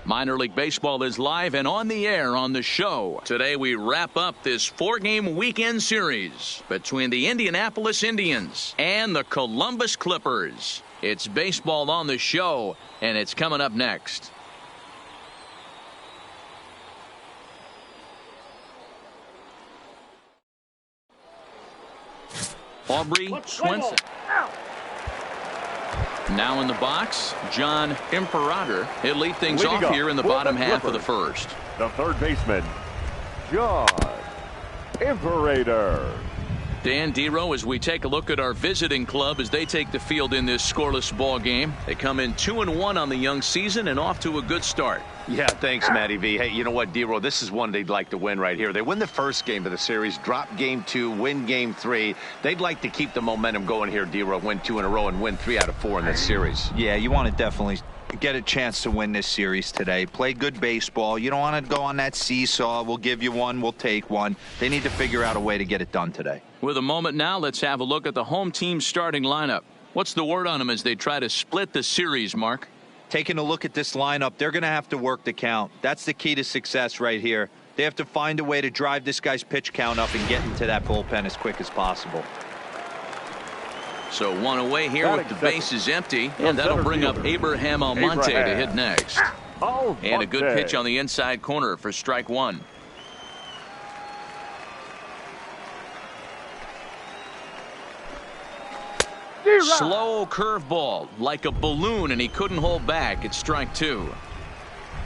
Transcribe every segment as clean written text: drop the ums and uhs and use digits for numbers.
Minor League Baseball is live and on the air on the show. Today we wrap up this 4-game weekend series between the Indianapolis Indians and the Columbus Clippers. It's baseball on the show, and it's coming up next. Aubrey Swenson. Now in the box, John Imperator. He'll lead things off here in the bottom half of the first. The third baseman, John Imperator. Dan Dero, as we take a look at our visiting club as they take the field in this scoreless ball game. They come in 2-1 on the young season and off to a good start. Yeah, thanks, Matty V. Hey, you know what, Dero? This is one they'd like to win right here. They win the first game of the series, drop game 2, win game 3. They'd like to keep the momentum going here, Dero. Win 2 in a row and win 3 out of 4 in this series. Yeah, you want to definitely get a chance to win this series today. Play good baseball. You don't want to go on that seesaw. We'll give you one, we'll take one. They need to figure out a way to get it done today. With a moment now, let's have a look at the home team starting lineup. What's the word on them as they try to split the series, Mark? Taking a look at this lineup, they're going to have to work the count. That's the key to success right here. They have to find a way to drive this guy's pitch count up and get into that bullpen as quick as possible. So one away here with the bases empty, and that'll bring up Abraham Almonte to hit next. And a good pitch on the inside corner for strike 1. Slow curveball like a balloon, and he couldn't hold back. It's strike 2.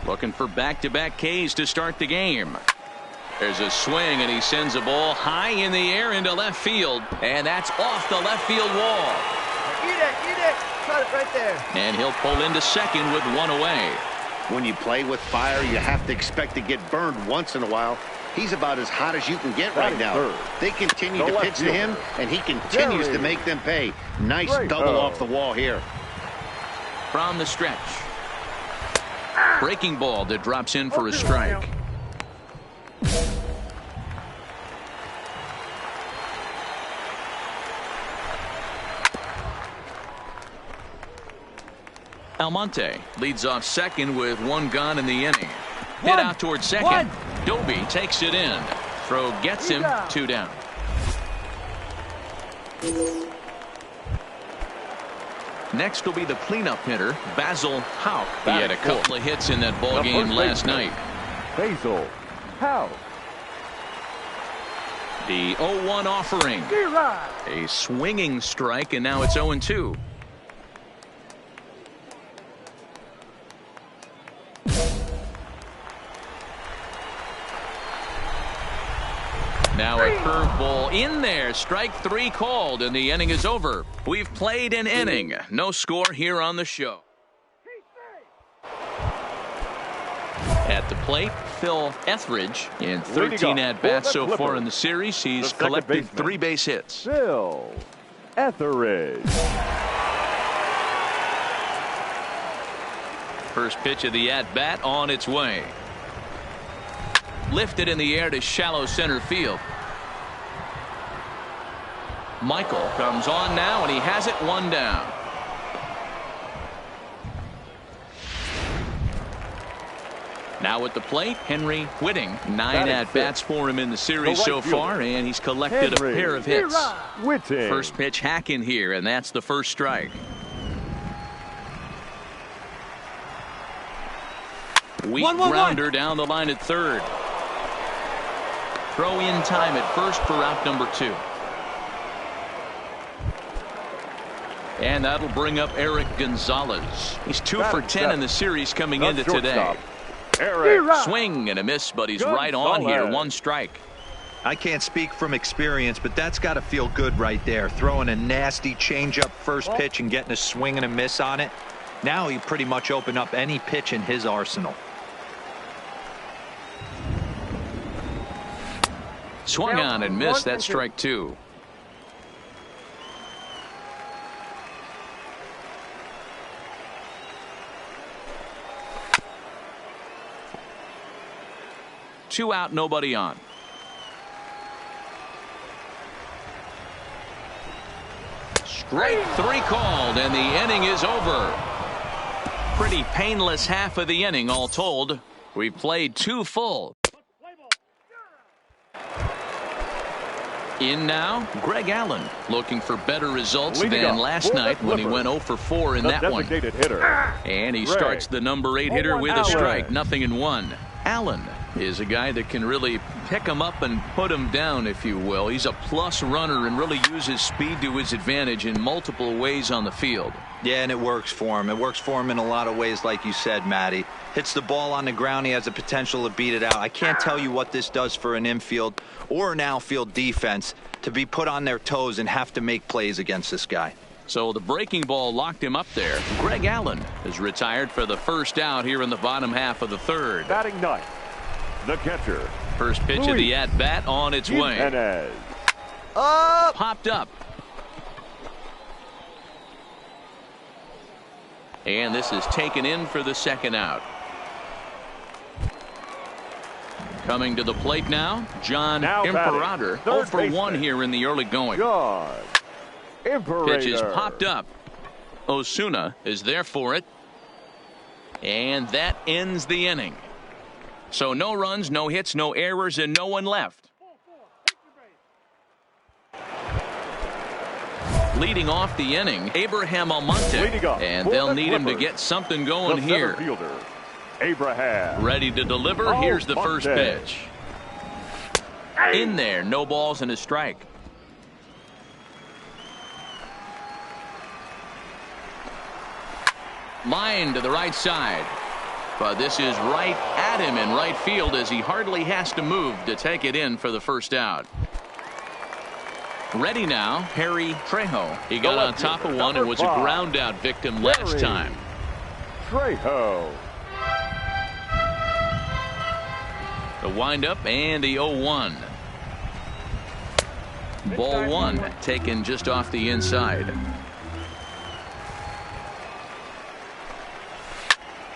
Looking for back-to-back Ks to start the game. There's a swing, and he sends a ball high in the air into left field, and that's off the left field wall. Eat it, cut it right there. And he'll pull into second with 1 away. When you play with fire, you have to expect to get burned once in a while. He's about as hot as you can get right now. They continue to pitch to him, and he continues to make them pay. Nice double off the wall here. From the stretch. Breaking ball that drops in for a strike. Almonte leads off second with 1 gone in the inning. Hit out towards second. Doby takes it in. Throw gets him 2 down. Next will be the cleanup hitter, Basil Houck. He had a couple of hits in that ball game last night. Basil Houck. The 0-1 offering. A swinging strike, and now it's 0-2. Now a curveball in there. Strike 3 called, and the inning is over. We've played an inning. No score here on the show. At the plate, Phil Etheridge. In 13 at-bats so far in the series, he's collected 3 base hits. Phil Etheridge. First pitch of the at-bat on its way. Lifted in the air to shallow center field. Michael comes on now, and he has it 1 down. Now at the plate, Henry Whitting. 9 at-bats for him in the series so far, and he's collected a pair of hits. First pitch hacking here, and that's the first strike. Weak grounder down the line at third. Throw in time at first for out number 2. And that'll bring up Eric Gonzalez. He's 2 for 10 in the series coming into today. Swing and a miss, but he's right on here. 1 strike. I can't speak from experience, but that's got to feel good right there. Throwing a nasty changeup first pitch and getting a swing and a miss on it. Now he pretty much opened up any pitch in his arsenal. Swung on and missed. That's strike 2. Two out, nobody on. Strike 3 called, and the inning is over. Pretty painless half of the inning, all told. We've played 2 full. In now, Greg Allen, looking for better results than last night when he went 0 for 4 in that one. And he starts the number 8 hitter with a strike, 0-1. Allen is a guy that can really pick him up and put him down, if you will. He's a plus runner and really uses speed to his advantage in multiple ways on the field. Yeah, and it works for him. It works for him in a lot of ways, like you said, Matty. Hits the ball on the ground. He has the potential to beat it out. I can't tell you what this does for an infield or an outfield defense to be put on their toes and have to make plays against this guy. So the breaking ball locked him up there. Greg Allen is retired for the first out here in the bottom half of the 3rd. Batting ninth, the catcher. First pitch of the at-bat on its way. Popped up. And this is taken in for the 2nd out. Coming to the plate now, John Imperator. 0 for 1 here in the early going. Pitch is popped up. Osuna is there for it. And that ends the inning. So no runs, no hits, no errors, and no one left. Leading off the inning, Abraham Almonte. And they'll need him to get something going here. Abraham. Ready to deliver. Here's the first pitch. In there, no balls and a strike. Line to the right side. But this is right at him in right field as he hardly has to move to take it in for the first out. Ready now, Harry Trejo. He got on top of one and was a ground out victim last time. Trejo. The windup and the 0-1. Ball 1 taken just off the inside.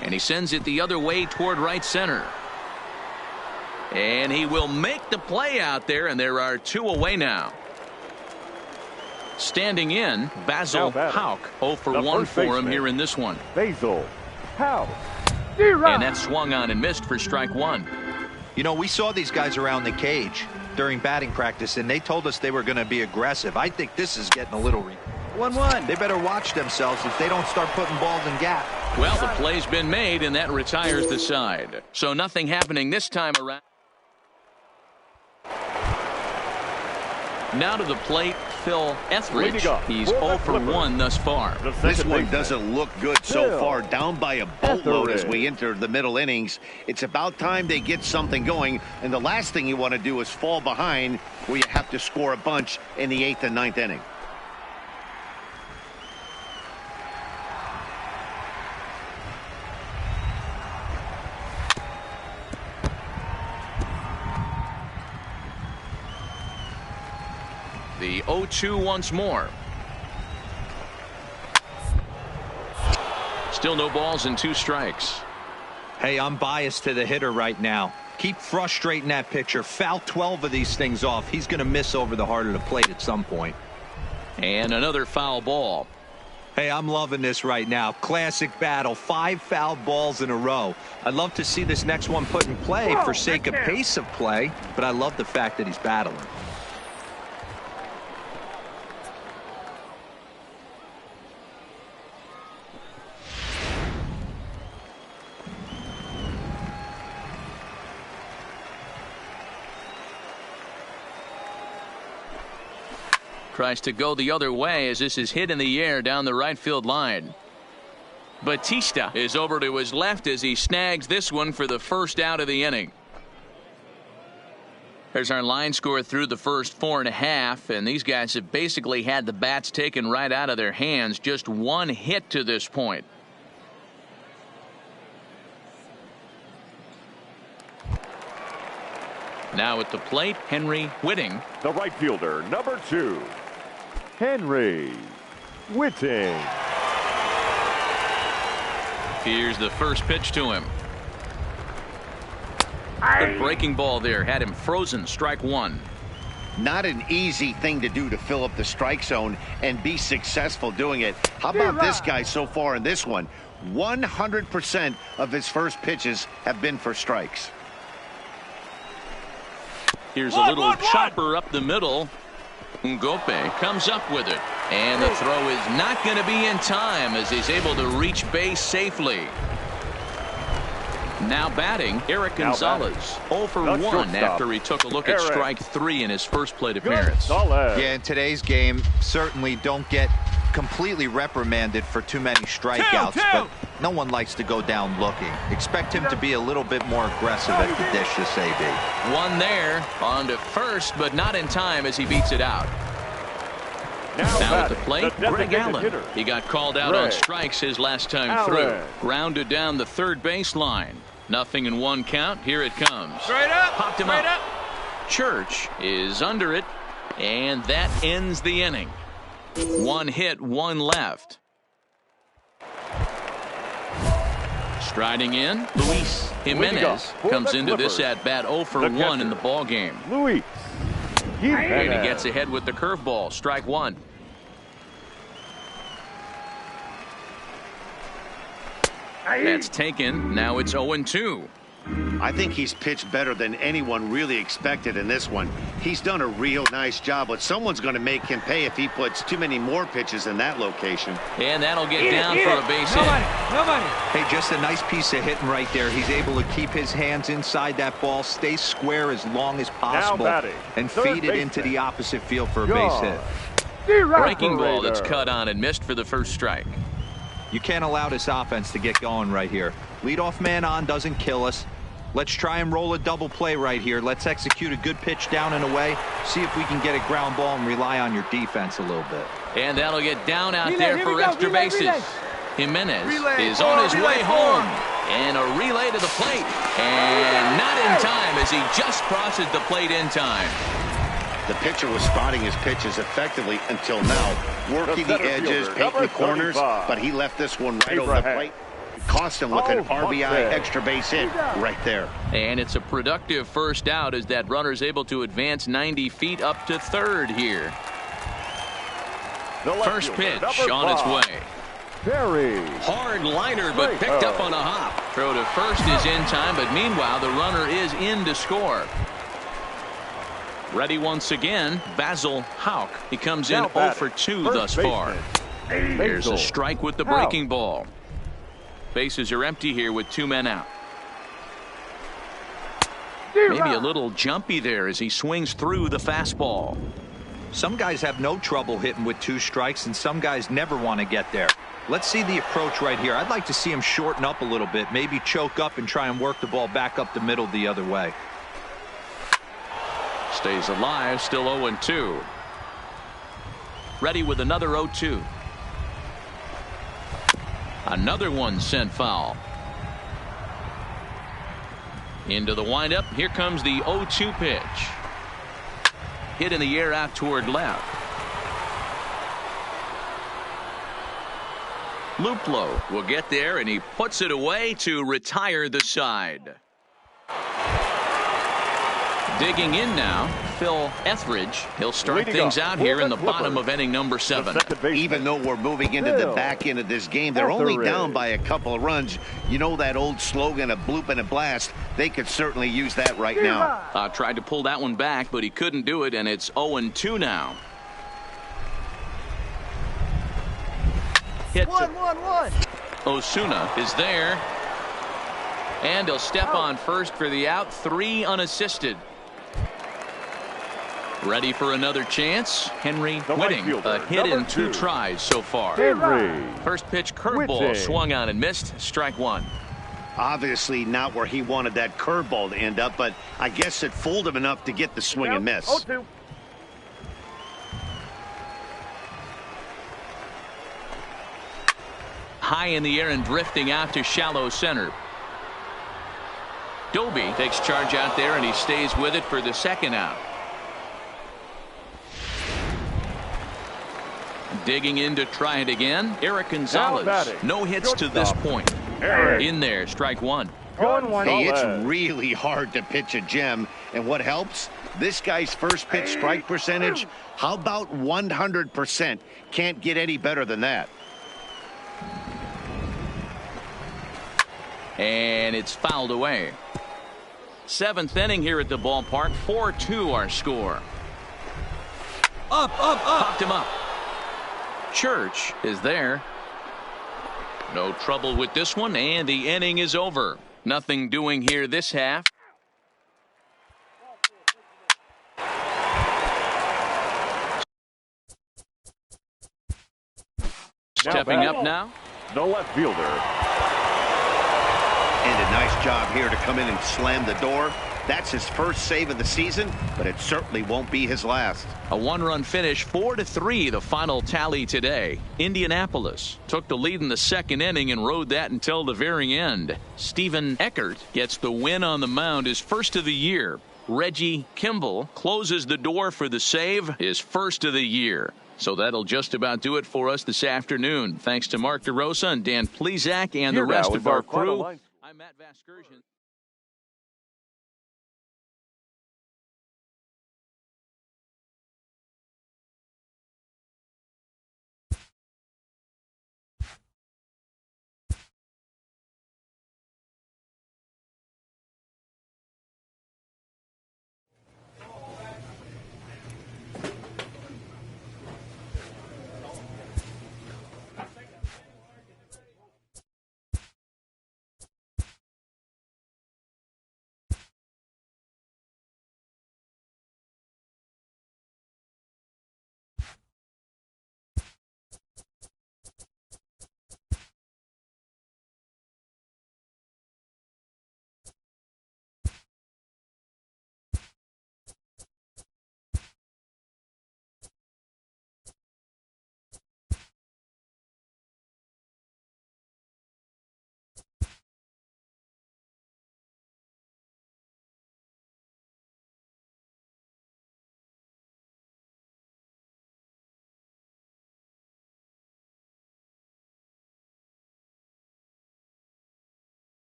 And he sends it the other way toward right center. And he will make the play out there, and there are 2 away now. Standing in, Basil Houck. 0 for 1 for him here in this one. Basil Houck. And that swung on and missed for strike 1. You know, we saw these guys around the cage during batting practice, and they told us they were going to be aggressive. I think this is getting a little 1-1. They better watch themselves if they don't start putting balls in gap. Well, the play's been made, and that retires the side. So nothing happening this time around. Now to the plate, Phil Etheridge. He's 0 for 1 thus far. This one doesn't look good so far. Down by a boatload as we enter the middle innings. It's about time they get something going. And the last thing you want to do is fall behind where you have to score a bunch in the 8th and 9th inning. The 0-2 once more. Still no balls and 2 strikes. Hey, I'm biased to the hitter right now. Keep frustrating that pitcher. Foul 12 of these things off. He's going to miss over the heart of the plate at some point. And another foul ball. Hey, I'm loving this right now. Classic battle. 5 foul balls in a row. I'd love to see this next one put in play for sake of pace of play, but I love the fact that he's battling. Tries to go the other way as this is hit in the air down the right field line. Batista is over to his left as he snags this one for the first out of the inning. There's our line score through the first 4.5, and these guys have basically had the bats taken right out of their hands. Just 1 hit to this point. Now at the plate, Henry Whitting. The right fielder, number 2, Henry Whitting. Here's the first pitch to him. The breaking ball there had him frozen. Strike 1. Not an easy thing to do to fill up the strike zone and be successful doing it. How about this guy so far in this one? 100% of his first pitches have been for strikes. Here's a little chopper up the middle. Ngope comes up with it. And the throw is not going to be in time as he's able to reach base safely. Now batting, Eric Gonzalez. 0 for 1 after he took a look at strike 3 in his first plate appearance. Yeah, in today's game, certainly don't get completely reprimanded for too many strikeouts, but no one likes to go down looking. Expect him to be a little bit more aggressive at the dish this AB. One there, on to first, but not in time as he beats it out. Now at the plate, Greg Allen. He got called out on strikes his last time through. Grounded down the third baseline. Nothing in 1 count. Here it comes. Straight up. Popped him up. Church is under it, and that ends the inning. 1 hit, 1 left. Striding in, Luis Jimenez comes into this at bat 0 for 1 in the ball game. Luis. And he gets ahead with the curveball. Strike 1. That's taken. Now it's 0-2. I think he's pitched better than anyone really expected in this one. He's done a real nice job, but someone's going to make him pay if he puts too many more pitches in that location. And that'll get down for a base hit. Nobody. Hey, just a nice piece of hitting right there. He's able to keep his hands inside that ball, stay square as long as possible, and feed it into the opposite field for a base hit. Breaking ball that's cut on and missed for the first strike. You can't allow this offense to get going right here. Leadoff man on doesn't kill us. Let's try and roll a double play right here. Let's execute a good pitch down and away. See if we can get a ground ball and rely on your defense a little bit. And that'll get down out there for extra bases. Jimenez is on his way home. And a relay to the plate. And not in time as he just crosses the plate in time. The pitcher was spotting his pitches effectively until now. Working the edges, painting the corners, but he left this one right over the plate. Cost him with an RBI extra base hit right there. And it's a productive first out as that runner's able to advance 90 feet up to third here. First pitch on its way. Hard liner, but picked up on a hop. Throw to first is in time, but meanwhile the runner is in to score. Ready once again, Basil Houck. He comes in 0 for 2 thus far. There's a strike with the breaking ball. Bases are empty here with 2 men out. Maybe a little jumpy there as he swings through the fastball. Some guys have no trouble hitting with 2 strikes, and some guys never want to get there. Let's see the approach right here. I'd like to see him shorten up a little bit, maybe choke up and try and work the ball back up the middle the other way. Stays alive, still 0-2. Ready with another 0-2. Another one sent foul. Into the windup. Here comes the 0-2 pitch. Hit in the air out toward left. Luplo will get there, and he puts it away to retire the side. Digging in now, Phil Etheridge. He'll start things out here in the bottom of inning number 7. Even though we're moving into the back end of this game, they're only down by a couple of runs. You know that old slogan, a bloop and a blast? They could certainly use that right now. Tried to pull that one back, but he couldn't do it, and it's 0-2 now. Hit. 1-1-1. Osuna is there. And he'll step on first for the out. 3 unassisted. Ready for another chance. Henry Whitting, a hit in 2 tries so far. First pitch curveball swung on and missed. Strike 1. Obviously not where he wanted that curveball to end up, but I guess it fooled him enough to get the swing and miss. 0-2. High in the air and drifting out to shallow center. Doby takes charge out there, and he stays with it for the second out. Digging in to try it again. Eric Gonzalez. No hits to this point. In there, strike 1. Hey, it's really hard to pitch a gem, and what helps? This guy's first pitch strike percentage, how about 100%? Can't get any better than that. And it's fouled away. Seventh inning here at the ballpark. 4-2 our score. Up. Popped him up. Church is there. No trouble with this one, and the inning is over. Nothing doing here this half. Stepping up now, the left fielder. And a nice job here to come in and slam the door. That's his first save of the season, but it certainly won't be his last. A one-run finish, 4-3, the final tally today. Indianapolis took the lead in the second inning and rode that until the very end. Stephen Eckert gets the win on the mound, his first of the year. Reggie Kimball closes the door for the save, his first of the year. So that'll just about do it for us this afternoon. Thanks to Mark DeRosa and Dan Plezak and the rest of our crew. I'm Matt Vasgersian.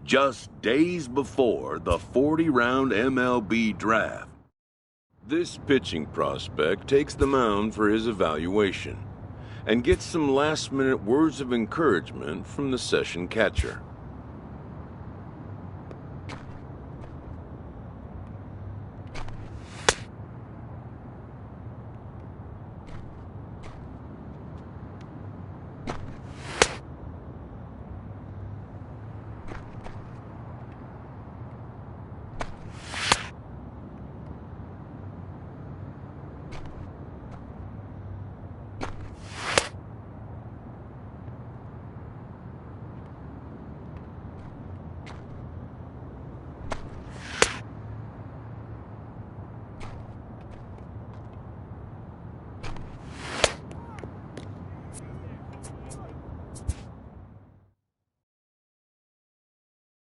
Just days before the 40-round MLB draft, this pitching prospect takes the mound for his evaluation and gets some last-minute words of encouragement from the session catcher.